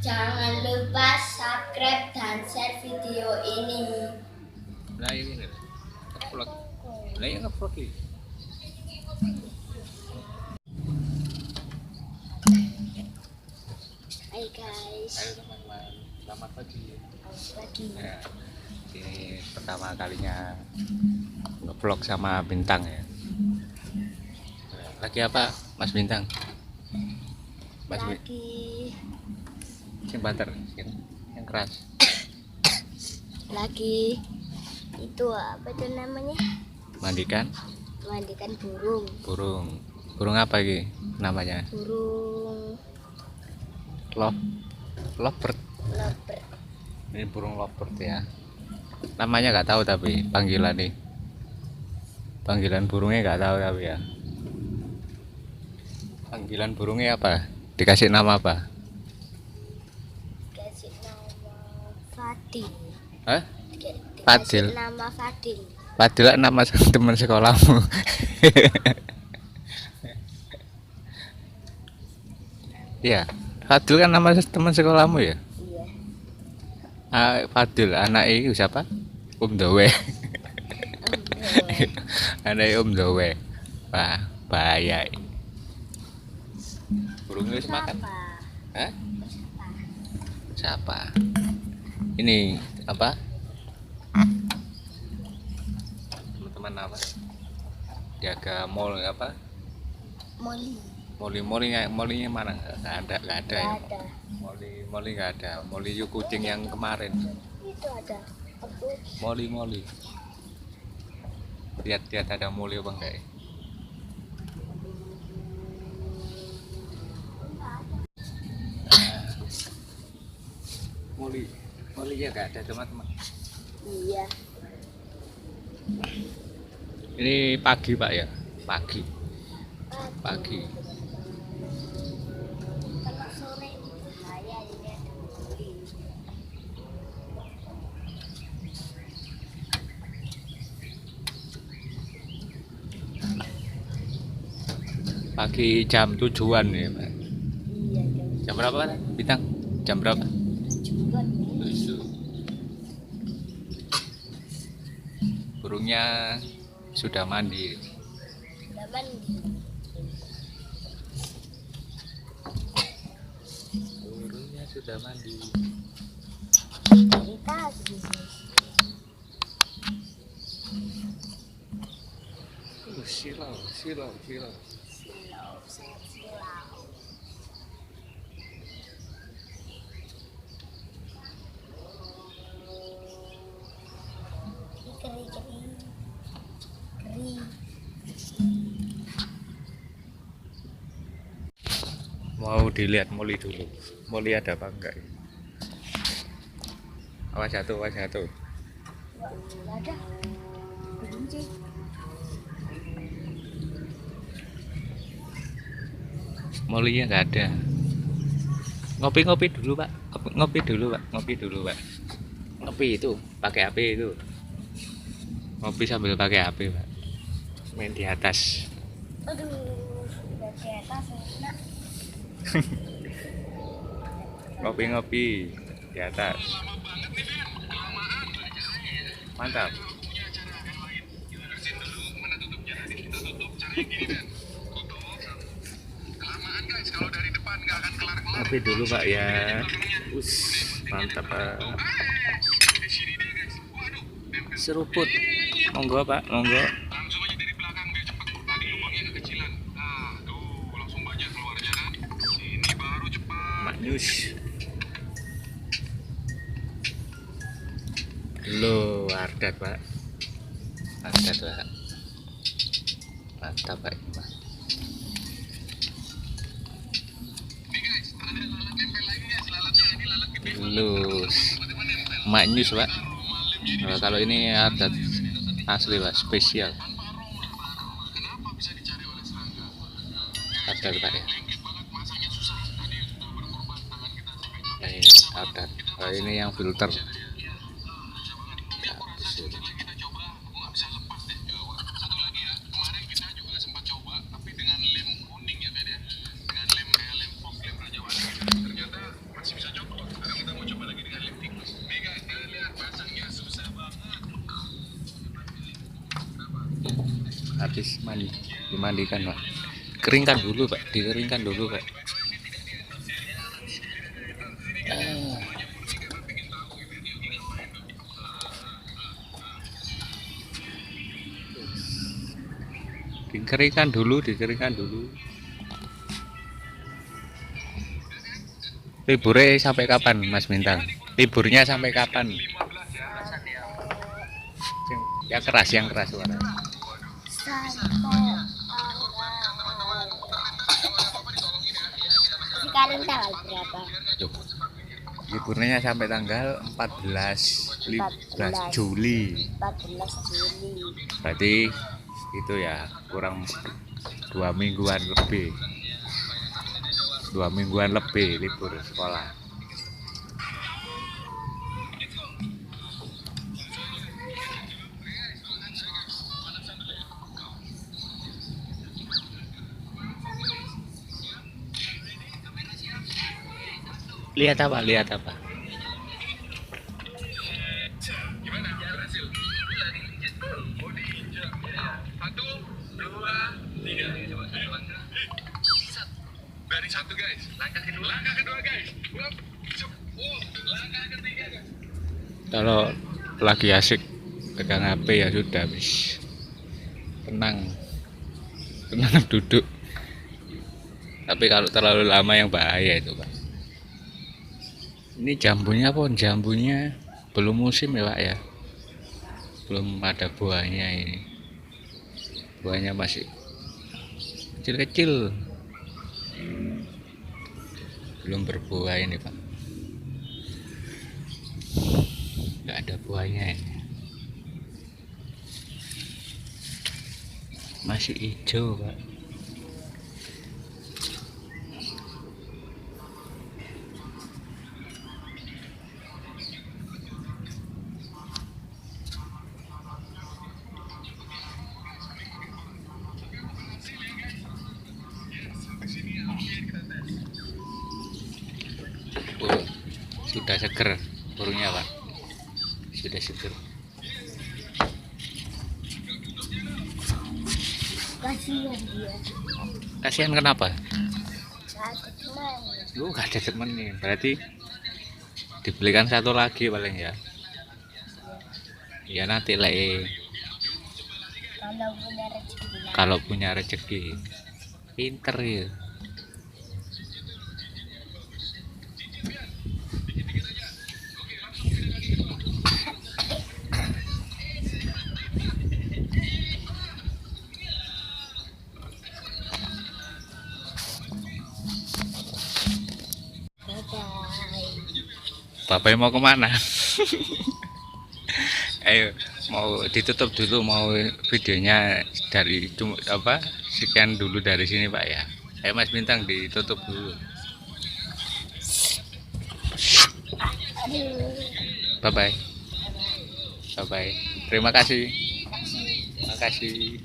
Jangan lupa subscribe dan share video ini. Nah ini nge-vlog. Nah ini nge-vlog ini. Hai guys. Ayo teman-teman, selamat pagi. Pagi. Ya, ini pertama kalinya nge-vlog sama Bintang ya. Lagi apa Mas Bintang? Lagi Sing banter, yang keras. Lagi itu apa itu namanya? Mandikan burung. Burung apa ini namanya? Burung Lovebird. lovebird. Ini burung lovebird ya. Namanya nggak tahu tapi panggilan burungnya nggak tahu tapi ya. Panggilan burungnya apa? Dikasih nama apa? Dikasih nama Fadil. Hah? Dikasih Fadil. nama Fadil. Fadil nama teman sekolahmu. Iya, Fadil kan nama teman sekolahmu ya? Iya. Fadil, anak itu siapa? Dowe. Anak Dowe. Wah, bahaya. Burungnya wis makan? Hah? Siapa? Ini apa? Teman-teman apa? Jaga mall apa? Molinya mana? Nggak ada ya. Moli nggak ada. Moli yuk kucing yang kemarin. Itu ada. Moli. Lihat ada moli apa enggak ya? Molinya nggak ada teman-teman. Iya. Ini pagi Pak ya? Pagi. Kalau sore bahaya ini ada moli. Pagi jam 7-an ya Pak. Iya, Jam berapa Pak? Bintang? Jam berapa? 7-an. 7. Burungnya sudah mandi. Udah mandi. Burungnya sudah mandi. Dari tadi. Silau. Silau. Keri. Mau dilihat moli dulu. Moli ada apa enggak? Awas jatuh. Nggak ada. Kunci. Molinya nggak ada. Ngopi dulu Pak. Ngopi dulu Pak. Ngopi itu pakai HP itu. Ngopi sambil pakai HP Pak. Main di atas. Aduh, udah di atas enak. Ngopi di atas. Mantap. Ngopi dulu Pak ya. Mantap Pak. Seruput. Monggo Pak, monggo. Maknyus. Lo Ardat Pak. Mantap Pak. Lus. Maknyus Pak. Kalau ini Ardat asli Pak, spesial. Ardat Pak ya. Ini Ardat. Ini yang filter. habis mandi, dimandikan pak. Keringkan dulu pak, dikeringkan dulu pak. Ah. Dikeringkan dulu, dikeringkan dulu. Liburnya sampai kapan Mas Bintang? Liburnya sampai kapan? Yang keras suara. Sampai sekarang tanggal berapa? Tuh. Liburnya sampai tanggal 14 Juli. 14 Juli. Berarti itu ya kurang 2 mingguan lebih. 2 mingguan lebih libur sekolah. Lihat apa? Lihat apa? Dari satu guys, langkah kedua guys. Langkah ketiga guys. Kalau lagi asik pegang HP ya sudah habis. Tenang duduk. Tapi kalau terlalu lama yang bahaya itu pak. Ini jambunya pun jambunya belum musim ya pak ya. Belum ada buahnya ini. Buahnya masih kecil-kecil. Belum berbuah ini pak. Nggak ada buahnya ini. Masih hijau pak. Oh, sudah seger burungnya pak, sudah seger. Kasihan dia. Kasihan kenapa? Gak ada teman. Lu gak ada temen nih, berarti dibelikan satu lagi paling ya. Ya nanti lah Kalau punya rezeki. kalau punya rezeki. Pinter ya. Bye-bye. Bapak mau kemana? Ayo, mau ditutup dulu, mau videonya dari apa? Sekian dulu dari sini Pak ya. Ayo Mas Bintang ditutup dulu. Aduh. Bye bye. Bye bye. Terima kasih. Kasih. Terima kasih.